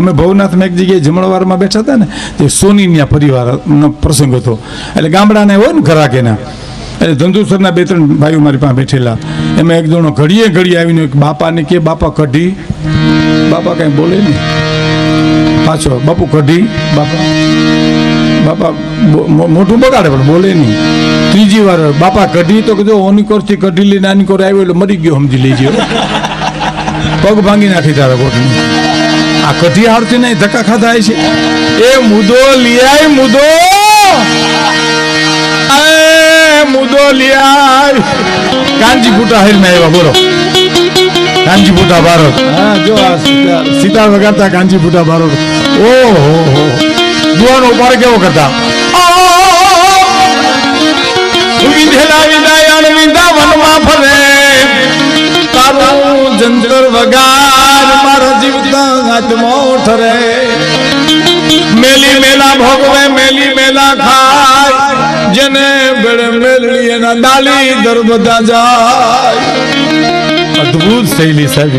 અમે ભવનાથમાં એક જગ્યાએ જમણવારમાં બેઠા હતા ને, તે સોનીના પરિવારનો પ્રસંગ હતો. એટલે ગામડાને હોય ને ઘરાકેના, એટલે ધંધુસરના 2-3 ભાઈઓ મારી પાસે બેઠેલા. એમાં એક જણો ઘડીએ આવીને બાપાને કે બાપા કઢી. બાપા કાંઈ બોલે નહીં. પાછો બાપુ કઢી. બાપા મોઢું બગાડે પણ બોલે નહીં. ત્રીજી વાર બાપા કઢી, તો કીધું ઓની કોરથી કઢી લઈને આની કોર આવ્યો એટલે મરી ગયો, સમજી લેજો. પગ ભાંગી નાખી તારા કોટની. આ કઢી હારતી નહીં, ધક્કા ખાધા છે. એ મુદો લિયાય, મુદો લિયાય. કાંજી ફૂટા હેલ માં આવ્યા, બોલો. કાંજી ફૂટા ભારત. હા, જો આ સિતાર વગાડતા કાંજી ફૂટા ભારત. ઓહો હો, દુવાનો ઉપાડ કેવો કરતા. વિધેલા વિદાય વૃંદાવનમાં ફરે, તારું જંતર વગાડ મારા જીવતા આત્મા ઠરે. મેલી મેલા ભોગવે, મેલી મેલા ખાય, જેને બેડે મેલડી એના ડાલી દર બધા જાય. અદ્ભુત શૈલી સાહેબ.